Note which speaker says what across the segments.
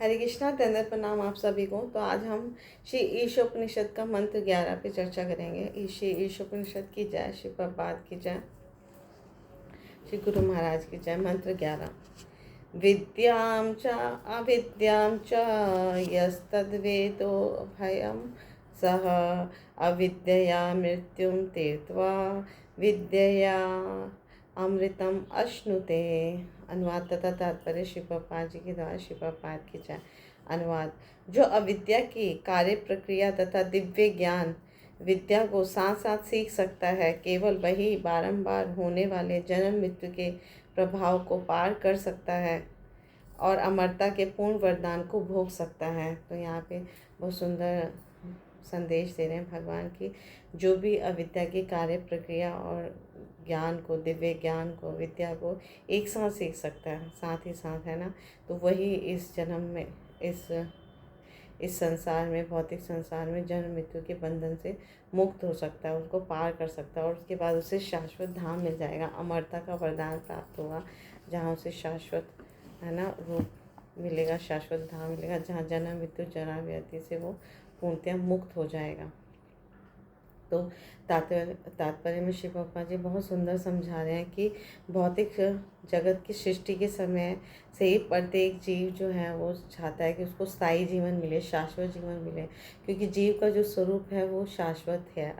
Speaker 1: हरे कृष्णा, दंडवत प्रणाम आप सभी को। तो आज हम श्री ईशोपनिषद का मंत्र 11 पे चर्चा करेंगे। श्री ईशोपनिषद की जय, श्री प्रभुपाद की जय, श्री गुरु महाराज की जय। मंत्र 11। विद्यां च अविद्यां च यस्तद्वेदो भयं सः अविद्यया मृत्युं तीर्त्वा विद्यया अमृतम अश्नुते। अनुवाद तथा तात्पर्य श्री प्रभुपाद जी के द्वारा। श्री प्रभुपाद की जय। अनुवाद। जो अविद्या की कार्य प्रक्रिया तथा दिव्य ज्ञान विद्या को साथ साथ सीख सकता है, केवल वही बारंबार होने वाले जन्म मृत्यु के प्रभाव को पार कर सकता है और अमरता के पूर्ण वरदान को भोग सकता है। तो यहाँ पे बहुत सुंदर संदेश दे रहे हैं भगवान की, जो भी अविद्या की कार्य प्रक्रिया और ज्ञान को, दिव्य ज्ञान को, विद्या को एक साथ सीख सकता है, साथ ही साथ, है ना, तो वही इस जन्म में, इस संसार में, भौतिक संसार में जन्म मृत्यु के बंधन से मुक्त हो सकता है, उसको पार कर सकता है और उसके बाद उसे शाश्वत धाम मिल जाएगा, अमरता का वरदान प्राप्त होगा, जहाँ उसे शाश्वत, है ना, रूप मिलेगा, शाश्वत धाम मिलेगा, जहाँ जन्म मृत्यु जरा व्याधि से वो पूर्णतः मुक्त हो जाएगा। तो तात्पर्य में श्री प्रभुपाद जी बहुत सुंदर समझा रहे हैं कि भौतिक जगत की सृष्टि के समय से ही प्रत्येक जीव जो है वो चाहता है कि उसको स्थायी जीवन मिले, शाश्वत जीवन मिले, क्योंकि जीव का जो स्वरूप है वो शाश्वत है।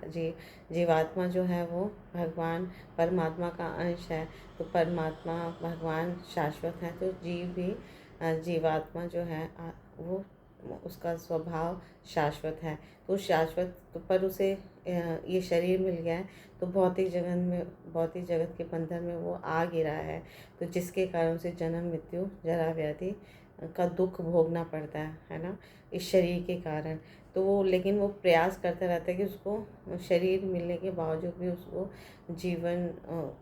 Speaker 1: जीवात्मा जो है वो भगवान परमात्मा का अंश है, तो परमात्मा भगवान शाश्वत है, तो जीव भी जीवात्मा जो है वो उसका स्वभाव शाश्वत है। तो शाश्वत, तो पर उसे ये शरीर मिल गया है, तो भौतिक जगत के बंधन में वो आ गिरा है, तो जिसके कारण उसे जन्म मृत्यु जरा व्याधि का दुख भोगना पड़ता है ना, इस शरीर के कारण। तो वो, लेकिन वो प्रयास करता रहता है कि उसको शरीर मिलने के बावजूद भी उसको जीवन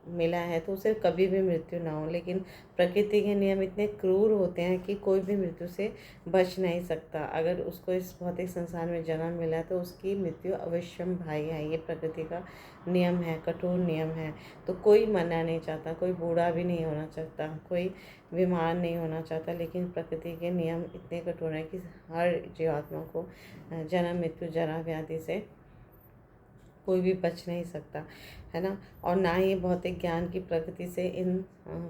Speaker 1: मिला है, तो उसे कभी भी मृत्यु ना हो। लेकिन प्रकृति के नियम इतने क्रूर होते हैं कि कोई भी मृत्यु से बच नहीं सकता। अगर उसको इस भौतिक संसार में जन्म मिला है तो उसकी मृत्यु अवश्यम भाई है, ये प्रकृति का नियम है, कठोर नियम है। तो कोई मरना नहीं चाहता, कोई बूढ़ा भी नहीं होना चाहता, कोई बीमार नहीं होना चाहता, लेकिन प्रकृति के नियम इतने कठोर हैं कि हर जीवात्मा को जन्म मृत्यु जरा व्याधि से कोई भी बच नहीं सकता, है ना। और ना ही भौतिक ज्ञान की प्रकृति से इन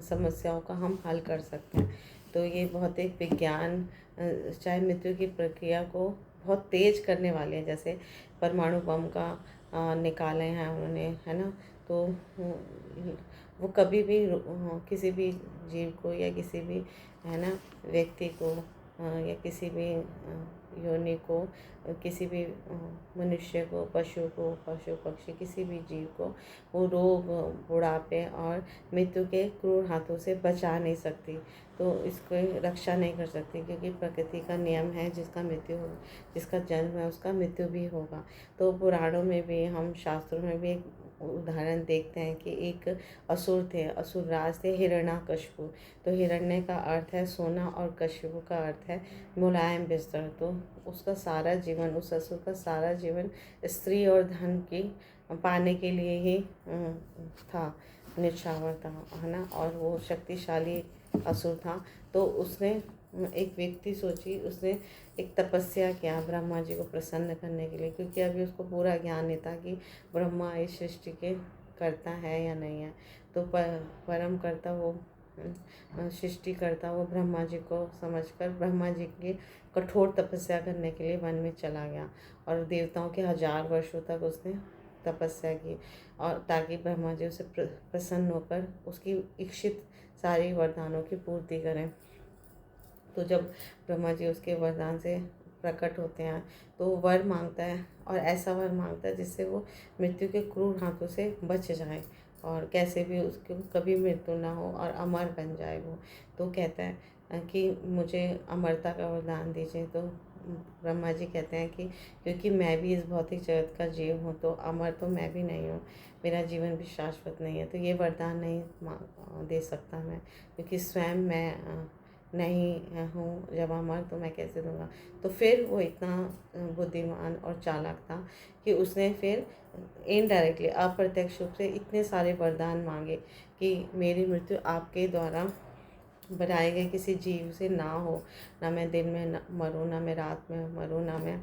Speaker 1: समस्याओं का हम हल कर सकते हैं। तो ये भौतिक विज्ञान चाहे मृत्यु की प्रक्रिया को बहुत तेज करने वाले हैं, जैसे परमाणु बम का निकाले हैं उन्होंने, है ना, तो वो कभी भी किसी भी जीव को या किसी भी, है ना, व्यक्ति को या किसी भी योनि को, किसी भी मनुष्य को, पशु पक्षी, किसी भी जीव को वो रोग, बुढ़ापे और मृत्यु के क्रूर हाथों से बचा नहीं सकती, तो इसको रक्षा नहीं कर सकती, क्योंकि प्रकृति का नियम है, जिसका जन्म है उसका मृत्यु भी होगा। तो पुराणों में भी, हम शास्त्रों में भी एक उदाहरण देखते हैं कि एक असुर थे, असुर राज थे, हिरण्याकशिपु। तो हिरण्य का अर्थ है सोना और कशिपु का अर्थ है मुलायम बिस्तर। तो उसका सारा जीवन, उस असुर का सारा जीवन स्त्री और धन की पाने के लिए ही था, निछावर था, है ना, और वो शक्तिशाली असुर था। तो उसने एक व्यक्ति सोची, उसने एक तपस्या किया ब्रह्मा जी को प्रसन्न करने के लिए, क्योंकि अभी उसको पूरा ज्ञान नहीं था कि ब्रह्मा इस सृष्टि के करता है या नहीं है। तो परम करता वो सृष्टि करता वो ब्रह्मा जी को समझकर ब्रह्मा जी की कठोर तपस्या करने के लिए वन में चला गया, और देवताओं के 1000 वर्षों तक उसने तपस्या की, और ताकि ब्रह्मा जी उसे प्रसन्न होकर उसकी इच्छित सारी वरदानों की पूर्ति करें। तो जब ब्रह्मा जी उसके वरदान से प्रकट होते हैं तो वो वर मांगता है, और ऐसा वर मांगता है जिससे वो मृत्यु के क्रूर हाथों से बच जाए, और कैसे भी उसको कभी मृत्यु ना हो और अमर बन जाए वो। तो कहता है कि मुझे अमरता का वरदान दीजिए। तो ब्रह्मा जी कहते हैं कि क्योंकि मैं भी इस भौतिक जगत का जीव हूँ, तो अमर तो मैं भी नहीं हूँ, मेरा जीवन भी शाश्वत नहीं है, तो ये वरदान नहीं दे सकता मैं, क्योंकि स्वयं मैं नहीं हूँ जब अमर, तो मैं कैसे दूंगा। तो फिर वो इतना बुद्धिमान और चालाक था कि उसने फिर इनडायरेक्टली, अप्रत्यक्ष रूप से इतने सारे वरदान मांगे कि मेरी मृत्यु आपके द्वारा बनाए गए किसी जीव से ना हो। ना मैं दिन में मरूँ, ना मैं रात में मरूँ, ना मैं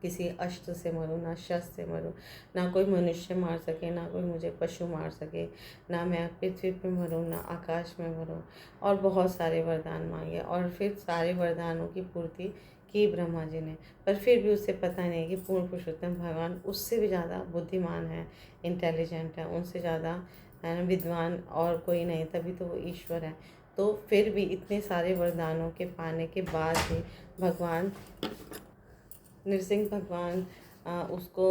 Speaker 1: किसी अस्त्र से मरूँ, ना शस्त्र से मरूँ, ना कोई मनुष्य मार सके, ना कोई मुझे पशु मार सके, ना मैं पृथ्वी पे मरूँ, ना आकाश में मरूँ। और बहुत सारे वरदान मांगे और फिर सारे वरदानों की पूर्ति की ब्रह्मा जी ने। पर फिर भी उसे पता नहीं कि पूर्ण पुरुषोत्तम भगवान उससे भी ज़्यादा बुद्धिमान है, इंटेलिजेंट है, उनसे ज़्यादा है ना विद्वान और कोई नहीं, तभी तो वो ईश्वर है। तो फिर भी इतने सारे वरदानों के पाने के बाद भी भगवान नृसिंह भगवान उसको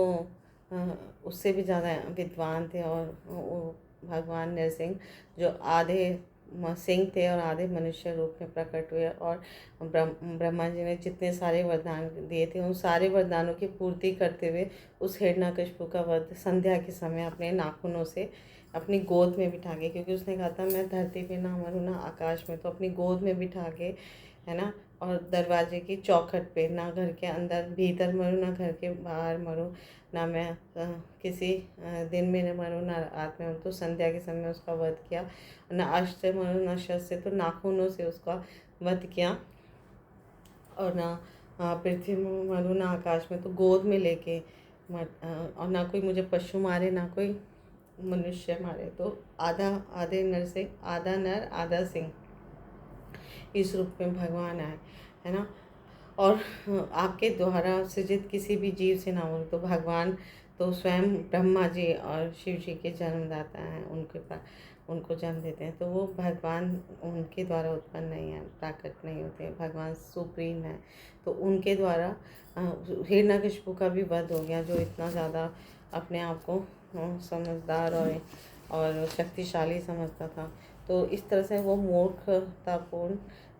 Speaker 1: उससे भी ज़्यादा विद्वान थे। और वो भगवान नृसिंह जो आधे सिंह थे और आधे मनुष्य रूप में प्रकट हुए, और ब्रह्मा जी ने जितने सारे वरदान दिए थे उन सारे वरदानों की पूर्ति करते हुए उस हिरण्यकशिपु का वध संध्या के समय अपने नाखूनों से अपनी गोद में बिठा के, क्योंकि उसने कहा था मैं धरती पे ना मरूँ ना आकाश में, तो अपनी गोद में बिठा के, है ना, और दरवाजे की चौखट पे, ना घर के अंदर भीतर मरूँ ना घर के बाहर मरूँ, ना मैं किसी दिन में न मरूँ ना रात में मरूँ, तो संध्या के समय उसका वध किया। ना अस्त्र से मरूँ ना शस्त्र से, तो नाखूनों से उसका वध किया। और ना पृथ्वी में मरूँ ना आकाश में, तो गोद में लेके और ना कोई मुझे पशु मारे ना कोई मनुष्य मारे। तो आधा आधे नर से, आधा नर आधा सिंह इस रूप में भगवान आए, है ना। और आपके द्वारा सृजित किसी भी जीव से ना हो, तो भगवान तो स्वयं ब्रह्मा जी और शिव जी के जन्मदाता हैं, उनके पास उनको जन्म देते हैं। तो वो भगवान उनके द्वारा उत्पन्न नहीं है, प्राकट नहीं होते, भगवान सुप्रीम है। तो उनके द्वारा हिरण्यकशिपु का भी वध हो गया, जो इतना ज़्यादा अपने आप को समझदार और शक्तिशाली समझता था। तो इस तरह से वो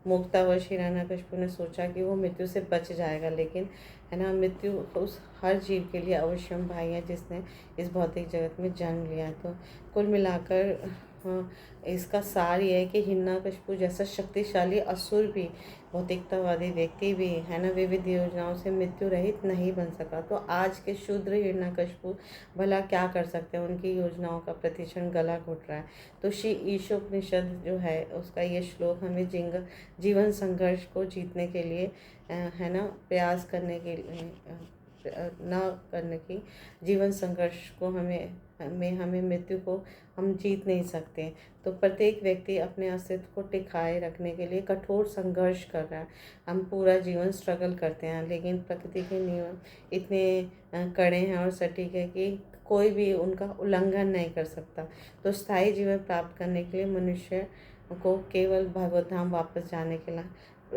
Speaker 1: मूर्खतावश हिरण्यकशिपु ने सोचा कि वो मृत्यु से बच जाएगा, लेकिन है ना, मृत्यु उस हर जीव के लिए अवश्यम भाई है जिसने इस भौतिक जगत में जन्म लिया है। तो कुल मिलाकर इसका सार ये है कि हिरण्यकशिपु जैसा शक्तिशाली असुर भी, भौतिकतावादी व्यक्ति भी, है ना, विविध योजनाओं से मृत्यु रहित नहीं बन सका। तो आज के शूद्र हिरण्यकशिपु भला क्या कर सकते हैं, उनकी योजनाओं का प्रतिक्षण गला घुट रहा है। तो श्री ईशोपनिषद जो है उसका ये श्लोक हमें जीवन संघर्ष को जीतने के लिए, है ना, प्रयास करने के लिए न करने की, जीवन संघर्ष को हमें मृत्यु को हम जीत नहीं सकते। तो प्रत्येक व्यक्ति अपने अस्तित्व को टिकाए रखने के लिए कठोर संघर्ष कर रहा है। हम पूरा जीवन स्ट्रगल करते हैं, लेकिन प्रकृति के नियम इतने कड़े हैं और सटीक है कि कोई भी उनका उल्लंघन नहीं कर सकता। तो स्थायी जीवन प्राप्त करने के लिए मनुष्य को केवल भगवत धाम वापस जाने के लिए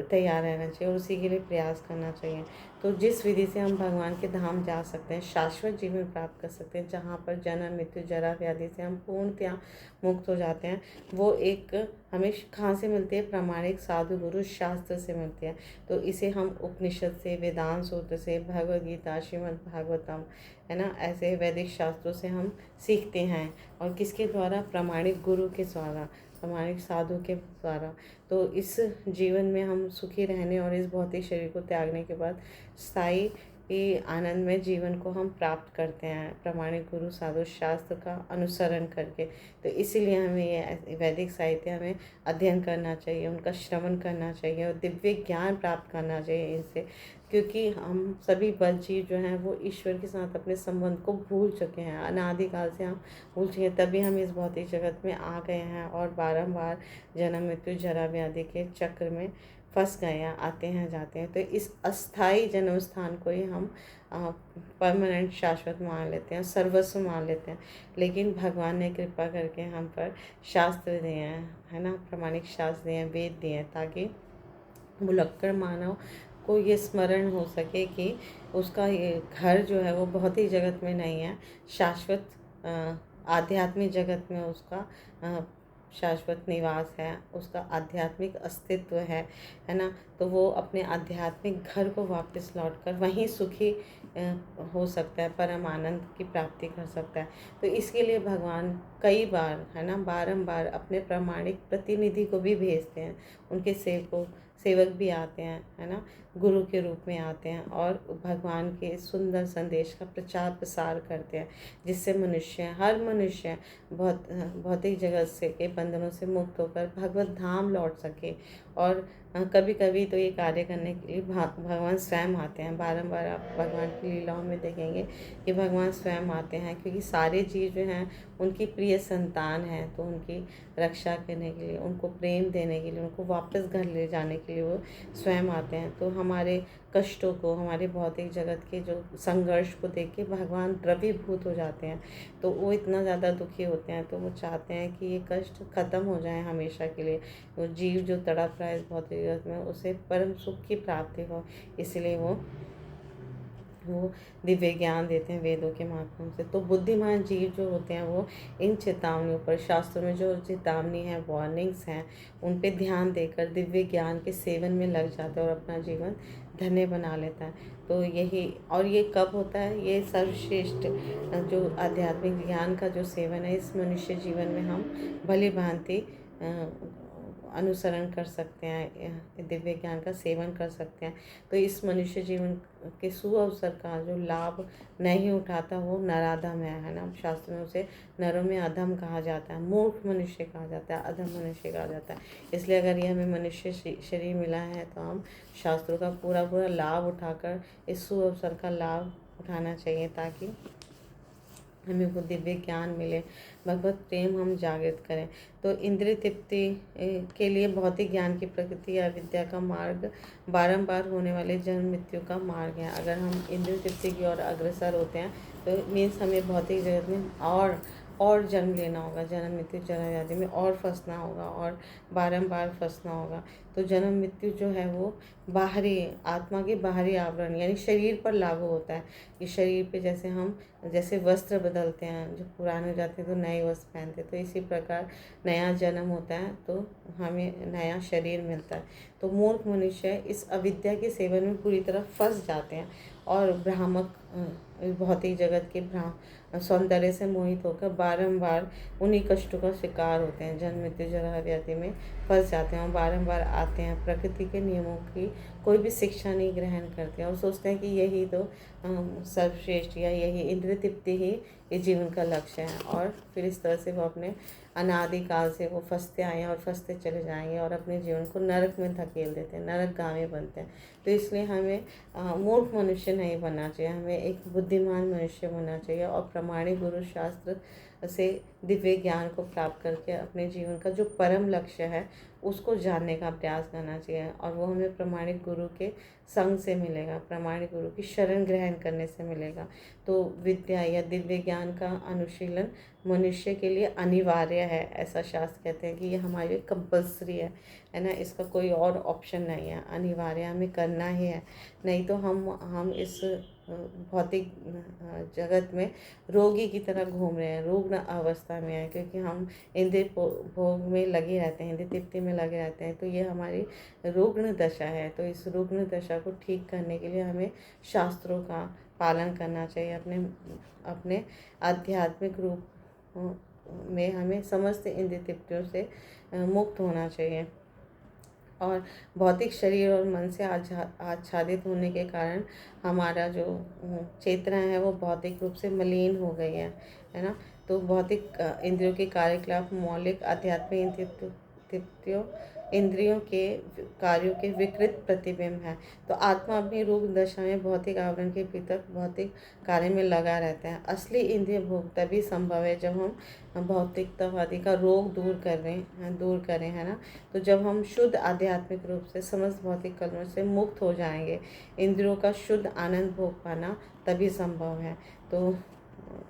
Speaker 1: तैयार रहना चाहिए और उसी के लिए प्रयास करना चाहिए। तो जिस विधि से हम भगवान के धाम जा सकते हैं, शाश्वत जीवन प्राप्त कर सकते हैं, जहाँ पर जन्म मृत्यु जरा व्याधि से हम पूर्णतया मुक्त हो जाते हैं, वो एक हमें कहाँ से मिलती है, प्रामाणिक साधु गुरु शास्त्र से मिलती है। तो इसे हम उपनिषद से, वेदांत सूत्र से, भगवद गीता, श्रीमद् भागवतम, है ना, ऐसे वैदिक शास्त्रों से हम सीखते हैं। और किसके द्वारा, प्रामाणिक गुरु के द्वारा, प्रामाणिक साधु के द्वारा। तो इस जीवन में हम सुखी रहने और इस भौतिक शरीर को त्यागने के बाद स्थायी आनंदमय जीवन को हम प्राप्त करते हैं, प्रामाणिक गुरु साधु शास्त्र का अनुसरण करके। तो इसीलिए हमें ये वैदिक साहित्य हमें अध्ययन करना चाहिए, उनका श्रवण करना चाहिए और दिव्य ज्ञान प्राप्त करना चाहिए इनसे, क्योंकि हम सभी बद्ध जीव जो हैं वो ईश्वर के साथ अपने संबंध को भूल चुके हैं, अनादिकाल से हम भूल चुके हैं, तभी हम इस भौतिक जगत में आ गए हैं और बारंबार जन्म मृत्यु जरा व्याधि के चक्र में फंस गए हैं, आते हैं जाते हैं। तो इस अस्थाई जन्म स्थान को ही हम परमानेंट शाश्वत मान लेते हैं, सर्वस्व मान लेते हैं। लेकिन भगवान ने कृपा करके हम पर शास्त्र दिए हैं, है ना, प्रामाणिक शास्त्र दिए हैं, वेद दिए हैं, ताकि भुलक्कड़ मानव को ये स्मरण हो सके कि उसका ये घर जो है वो भौतिक जगत में नहीं है, शाश्वत आध्यात्मिक जगत में उसका शाश्वत निवास है, उसका आध्यात्मिक अस्तित्व है ना। तो वो अपने आध्यात्मिक घर को वापस लौटकर वहीं सुखी हो सकता है, परम आनंद की प्राप्ति कर सकता है। तो इसके लिए भगवान कई बार, है ना, बारंबार अपने प्रामाणिक प्रतिनिधि को भी भेजते हैं, उनके सेवकों सेवक भी आते हैं, है ना, गुरु के रूप में आते हैं और भगवान के सुंदर संदेश का प्रचार प्रसार करते हैं, जिससे हर मनुष्य भौतिक जगत से के बंधनों से मुक्त होकर भगवत धाम लौट सके। और कभी कभी तो ये कार्य करने के लिए भगवान स्वयं आते हैं। बारंबार आप भगवान की लीलाओं में देखेंगे कि भगवान स्वयं आते हैं, क्योंकि सारे जीव जो हैं उनकी प्रिय संतान हैं, तो उनकी रक्षा करने के लिए, उनको प्रेम देने के लिए, उनको वापस घर ले जाने के लिए वो स्वयं आते हैं। तो हमारे कष्टों को, हमारे भौतिक जगत के जो संघर्ष को देख के भगवान द्रवीभूत हो जाते हैं। तो वो इतना ज़्यादा दुखी होते हैं, तो वो चाहते हैं कि ये कष्ट ख़त्म हो जाए हमेशा के लिए। वो जीव जो तड़प रहा है इस भौतिक जगत में, उसे परम सुख की प्राप्ति हो, इसलिए वो दिव्य ज्ञान देते हैं वेदों के माध्यम से। तो बुद्धिमान जीव जो होते हैं वो इन चेतावनियों पर, शास्त्रों में जो चेतावनी है, वार्निंग्स हैं, उन पे ध्यान देकर दिव्य ज्ञान के सेवन में लग जाता है और अपना जीवन धन्य बना लेता है। तो ये कब होता है? ये सर्वश्रेष्ठ जो आध्यात्मिक ज्ञान का जो सेवन है, इस मनुष्य जीवन में हम भली भांति अनुसरण कर सकते हैं, दिव्य ज्ञान का सेवन कर सकते हैं। तो इस मनुष्य जीवन के सुअवसर का जो लाभ नहीं उठाता वो नराधम है ना। शास्त्र में उसे नरों में अधम कहा जाता है, मूर्ख मनुष्य कहा जाता है, अधम मनुष्य कहा जाता है। इसलिए अगर ये हमें मनुष्य शरीर मिला है तो हम शास्त्रों का पूरा लाभ उठाकर इस सुअवसर का लाभ उठाना चाहिए, ताकि हमें वो दिव्य ज्ञान मिले, भगवत प्रेम हम जागृत करें। तो इंद्रिय तृप्ति के लिए भौतिक ज्ञान की प्रकृति या विद्या का मार्ग बारंबार होने वाले जन्म मृत्यु का मार्ग है। अगर हम इंद्रिय तृप्ति की ओर अग्रसर होते हैं तो मीन्स हमें भौतिक जगत में और जन्म लेना होगा, जन्म मृत्यु जरा व्याधि में और फंसना होगा और बारंबार फंसना होगा। तो जन्म मृत्यु जो है वो बाहरी, आत्मा के बाहरी आवरण यानी शरीर पर लागू होता है। कि शरीर पे जैसे वस्त्र बदलते हैं, जब पुराने हो जाते हैं तो नए वस्त्र पहनते हैं, तो इसी प्रकार नया जन्म होता है तो हमें नया शरीर मिलता है। तो मूर्ख मनुष्य इस अविद्या के सेवन में पूरी तरह फंस जाते हैं और भ्रामक भौतिक जगत के सौंदर्य से मोहित होकर बारंबार उन्हीं कष्टों का शिकार होते हैं, जन्म मृत्यु जरा व्याधि में फंस जाते हैं और बारंबार आते हैं। प्रकृति के नियमों की कोई भी शिक्षा नहीं ग्रहण करते और सोचते हैं कि यही तो सर्वश्रेष्ठ या यही इंद्रिय तृप्ति ही ये जीवन का लक्ष्य है। और फिर इस तरह से वो अपने अनादिकाल से वो फंसते आए हैं और फंसते चले जाएंगे और अपने जीवन को नरक में धकेल देते हैं, नरकगामी बनते हैं। तो इसलिए हमें मूर्ख मनुष्य नहीं बनना चाहिए, हमें एक बुद्धिमान मनुष्य बनना चाहिए और प्रमाणिक गुरु शास्त्र से दिव्य ज्ञान को प्राप्त करके अपने जीवन का जो परम लक्ष्य है उसको जानने का प्रयास करना चाहिए। और वो हमें प्रमाणिक गुरु के संग से मिलेगा, प्रमाणिक गुरु की शरण ग्रहण करने से मिलेगा। तो विद्या या दिव्य ज्ञान का अनुशीलन मनुष्य के लिए अनिवार्य है, ऐसा शास्त्र कहते हैं कि ये हमारे लिए कंपल्सरी है ना, इसका कोई और ऑप्शन नहीं है, अनिवार्य हमें करना ही है। नहीं तो हम इस भौतिक जगत में रोगी की तरह घूम रहे हैं, रुग्ण अवस्था में है, क्योंकि हम इंद्रिय भोग में लगे रहते हैं, इंद्रिय तृप्ति में लगे रहते हैं। तो ये हमारी रुग्ण दशा है। तो इस रुग्ण दशा को ठीक करने के लिए हमें शास्त्रों का पालन करना चाहिए, अपने आध्यात्मिक रूप में हमें समस्त इंद्रिय तृप्तियों से मुक्त होना चाहिए। और भौतिक शरीर और मन से आच्छादित होने के कारण हमारा जो चेतना है वो भौतिक रूप से मलिन हो गई है ना। तो भौतिक इंद्रियों के कार्यकलाप मौलिक आध्यात्मिक इंद्रियों के कार्यों के विकृत प्रतिबिंब है। तो आत्मा अपनी रूप दशा में भौतिक आवरण के भीतर भौतिक कार्य में लगा रहता है। असली इंद्रिय भोग तभी संभव है जब हम भौतिकतावादी का रोग दूर करें, है ना। तो जब हम शुद्ध आध्यात्मिक रूप से समस्त भौतिक कलमों से मुक्त हो जाएंगे, इंद्रियों का शुद्ध आनंद भोग पाना तभी संभव है। तो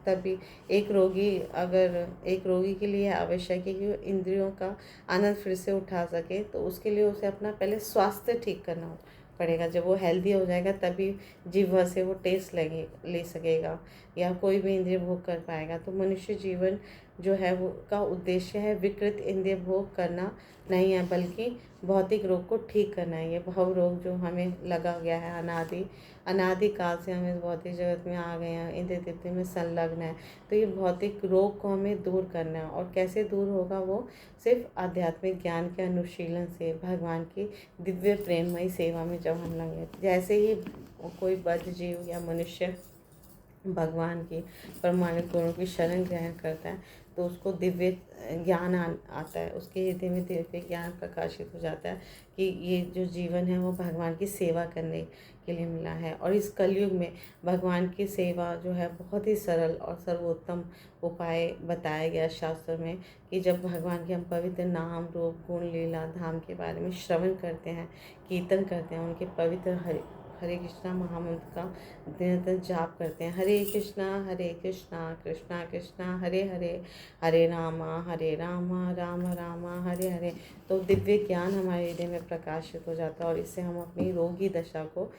Speaker 1: तभी एक रोगी के लिए आवश्यक है कि वो इंद्रियों का आनंद फिर से उठा सके, तो उसके लिए उसे अपना पहले स्वास्थ्य ठीक करना पड़ेगा। जब वो हेल्दी हो जाएगा तभी जिह्वा से वो टेस्ट ले सकेगा या कोई भी इंद्रिय भोग कर पाएगा। तो मनुष्य जीवन जो है वो का उद्देश्य है विकृत इंद्रिय भोग करना नहीं है, बल्कि भौतिक रोग को ठीक करना है। ये भव रोग जो हमें लगा गया है अनादि काल से, हम इस भौतिक जगत में आ गए हैं, इंद्रिय तृप्ति में संलग्न है, तो ये भौतिक रोग को हमें दूर करना है। और कैसे दूर होगा वो? सिर्फ आध्यात्मिक ज्ञान के अनुशीलन से, भगवान की दिव्य प्रेममयी सेवा में जब हम लगे। जैसे ही कोई बद्ध जीव या मनुष्य भगवान की परमाणु गुणों की शरण ग्रहण करता है तो उसको दिव्य ज्ञान आता है, उसके हृदय में दिव्य ज्ञान प्रकाशित हो जाता है कि ये जो जीवन है वो भगवान की सेवा करने के लिए मिला है। और इस कलयुग में भगवान की सेवा जो है बहुत ही सरल और सर्वोत्तम उपाय बताया गया शास्त्र में, कि जब भगवान के हम पवित्र नाम रूप गुण लीला धाम के बारे में श्रवण करते हैं, कीर्तन करते हैं, उनके पवित्र हरे कृष्णा महामंत्र का निरंतर जाप करते हैं। हरे कृष्णा कृष्णा कृष्णा हरे हरे, हरे रामा राम रामा हरे हरे, तो दिव्य ज्ञान हमारे हृदय में प्रकाशित हो जाता है और इससे हम अपनी रोगी दशा को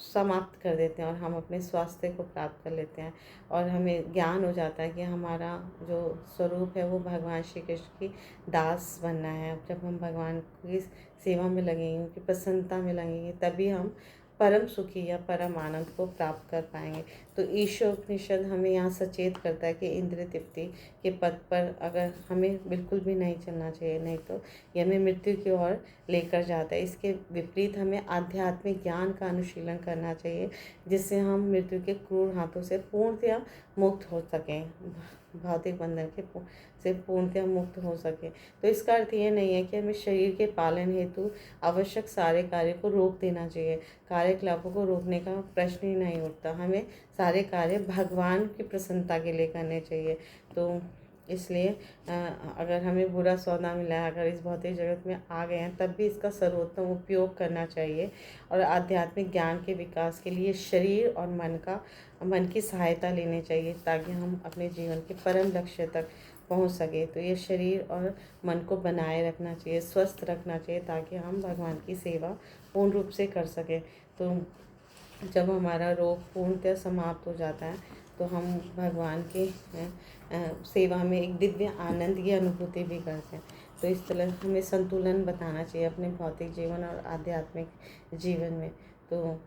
Speaker 1: समाप्त कर देते हैं और हम अपने स्वास्थ्य को प्राप्त कर लेते हैं। और हमें ज्ञान हो जाता है कि हमारा जो स्वरूप है वो भगवान श्री कृष्ण की दास बनना है। जब हम भगवान की सेवा में लगेंगे, उनकी प्रसन्नता में लगेंगे, तभी हम परम सुखी या परम आनंद को प्राप्त कर पाएंगे। तो ईशोपनिषद हमें यहाँ सचेत करता है कि इंद्रिय तृप्ति के पथ पर अगर हमें बिल्कुल भी नहीं चलना चाहिए, नहीं तो ये हमें मृत्यु की ओर लेकर जाता है। इसके विपरीत हमें आध्यात्मिक ज्ञान का अनुशीलन करना चाहिए, जिससे हम मृत्यु के क्रूर हाथों से पूर्णतया मुक्त हो सकें, भौतिक बंधन के से पूर्णतया मुक्त हो सके। तो इसका अर्थ ये नहीं है कि हमें शरीर के पालन हेतु आवश्यक सारे कार्य को रोक देना चाहिए। कार्यकलापों को रोकने का प्रश्न ही नहीं उठता। हमें सारे कार्य भगवान की प्रसन्नता के लिए करने चाहिए। तो इसलिए अगर हमें बुरा सौदा मिला है, अगर इस भौतिक जगत में आ गए हैं, तब भी इसका सर्वोत्तम उपयोग करना चाहिए और आध्यात्मिक ज्ञान के विकास के लिए शरीर और मन की सहायता लेनी चाहिए, ताकि हम अपने जीवन के परम लक्ष्य तक पहुंच सके। तो ये शरीर और मन को बनाए रखना चाहिए, स्वस्थ रखना चाहिए, ताकि हम भगवान की सेवा पूर्ण रूप से कर सकें। तो जब हमारा रोग पूर्णतः समाप्त हो जाता है तो हम भगवान की सेवा में एक दिव्य आनंद की अनुभूति भी करते हैं। तो इस तरह हमें संतुलन बताना चाहिए अपने भौतिक जीवन और आध्यात्मिक जीवन में। तो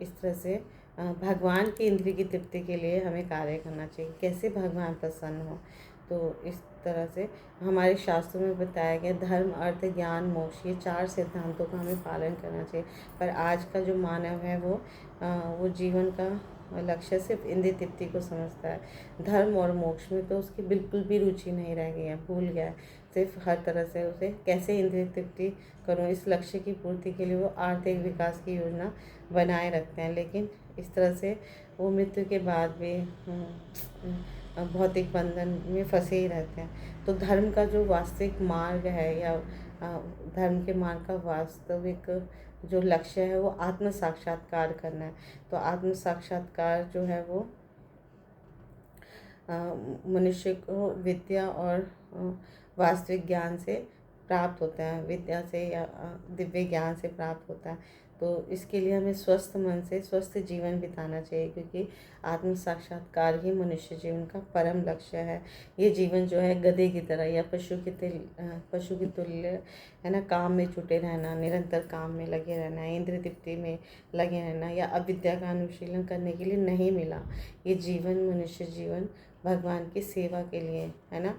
Speaker 1: इस तरह से भगवान की इंद्रिय की तृप्ति के लिए हमें कार्य करना चाहिए। कैसे भगवान प्रसन्न हो? तो इस तरह से हमारे शास्त्रों में बताया गया धर्म अर्थ ज्ञान मोक्ष, ये 4 सिद्धांतों का हमें पालन करना चाहिए। पर आज का जो मानव है वो जीवन का लक्ष्य सिर्फ इंद्रिय तृप्ति को समझता है। धर्म और मोक्ष में तो उसकी बिल्कुल भी रुचि नहीं रह गई है, भूल गया है। सिर्फ हर तरह से उसे कैसे इंद्रिय तृप्ति करूँ, इस लक्ष्य की पूर्ति के लिए वो आर्थिक विकास की योजना बनाए रखते हैं। लेकिन इस तरह से वो मृत्यु के बाद भी भौतिक बंधन में फंसे ही रहते हैं। तो धर्म का जो वास्तविक मार्ग है या धर्म के मार्ग का वास्तविक जो लक्ष्य है वो आत्म साक्षात्कार करना है। तो आत्म साक्षात्कार जो है वो मनुष्य को विद्या और वास्तविक ज्ञान से प्राप्त होता है, विद्या से या दिव्य ज्ञान से प्राप्त होता है। तो इसके लिए हमें स्वस्थ मन से स्वस्थ जीवन बिताना चाहिए, क्योंकि आत्म साक्षात्कार ही मनुष्य जीवन का परम लक्ष्य है। ये जीवन जो है गधे की तरह या पशु की तुल्य है ना, काम में जुटे रहना, निरंतर काम में लगे रहना, इंद्रिय तृप्ति में लगे रहना या अविद्या का अनुशीलन करने के लिए नहीं मिला। ये जीवन मनुष्य जीवन भगवान की सेवा के लिए है ना,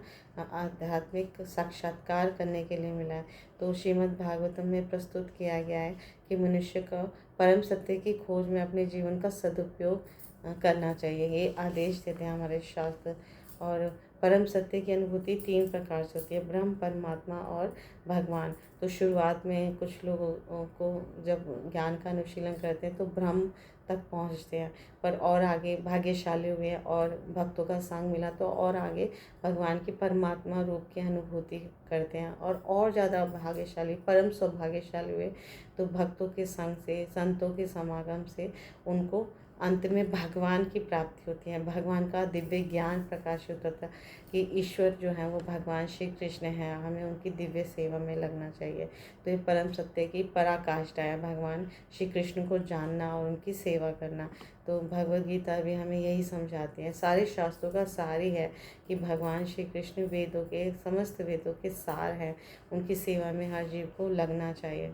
Speaker 1: आध्यात्मिक साक्षात्कार करने के लिए मिला है। तो श्रीमद् भागवतम में प्रस्तुत किया गया है कि मनुष्य का परम सत्य की खोज में अपने जीवन का सदुपयोग करना चाहिए। ये आदेश देते हैं हमारे शास्त्र। और परम सत्य की अनुभूति 3 प्रकार से होती है, ब्रह्म, परमात्मा और भगवान। तो शुरुआत में कुछ लोगों को जब ज्ञान का अनुशीलन करते हैं तो ब्रह्म तक पहुंचते हैं, पर और आगे भाग्यशाली हुए और भक्तों का संग मिला तो और आगे भगवान की परमात्मा रूप की अनुभूति करते हैं, और ज़्यादा भाग्यशाली परम सौभाग्यशाली हुए तो भक्तों के संग से, संतों के समागम से उनको अंत में भगवान की प्राप्ति होती है, भगवान का दिव्य ज्ञान प्रकाशित होता है कि ईश्वर जो है वो भगवान श्री कृष्ण है, हमें उनकी दिव्य सेवा में लगना चाहिए। तो ये परम सत्य की पराकाष्ठा है, भगवान श्री कृष्ण को जानना और उनकी सेवा करना। तो भगवद गीता भी हमें यही समझाती है, सारे शास्त्रों का सार ही है कि भगवान श्री कृष्ण वेदों के, समस्त वेदों के सार हैं, उनकी सेवा में हर जीव को लगना चाहिए।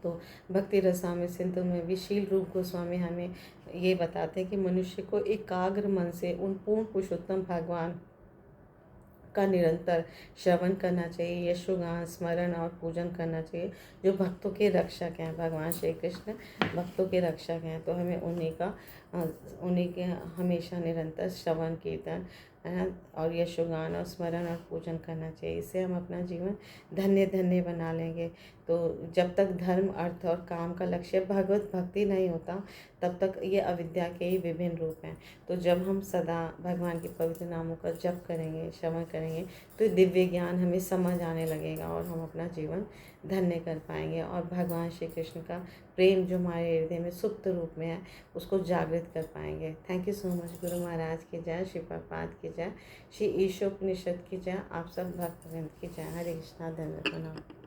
Speaker 1: तो भक्ति रसामृत सिंधु में भी शील रूप गोस्वामी हमें ये बताते हैं कि मनुष्य को एकाग्र मन से उन पूर्ण पुरुषोत्तम भगवान का निरंतर श्रवण करना चाहिए, यशोगान स्मरण और पूजन करना चाहिए, जो भक्तों के रक्षक हैं। भगवान श्री कृष्ण भक्तों के रक्षक हैं, तो हमें उन्हीं के हमेशा निरंतर श्रवण कीर्तन और यशोगान और स्मरण और पूजन करना चाहिए। इससे हम अपना जीवन धन्य धन्य बना लेंगे। तो जब तक धर्म अर्थ और काम का लक्ष्य भगवत भक्ति नहीं होता, तब तक ये अविद्या के ही विभिन्न रूप हैं। तो जब हम सदा भगवान के पवित्र नामों का जप करेंगे, श्रवण करेंगे, तो दिव्य ज्ञान हमें समझ आने लगेगा और हम अपना जीवन धन्य कर पाएंगे और भगवान श्री कृष्ण का प्रेम जो हमारे हृदय में सुप्त रूप में है, उसको जागृत कर पाएंगे। Thank you so much. Guru Maharaj की जय, श्री प्रभुपाद की जय, श्री ईशोपनिषद की जय, आप सब भक्तवृंद की जय। हरे कृष्णा, धन्यवाद।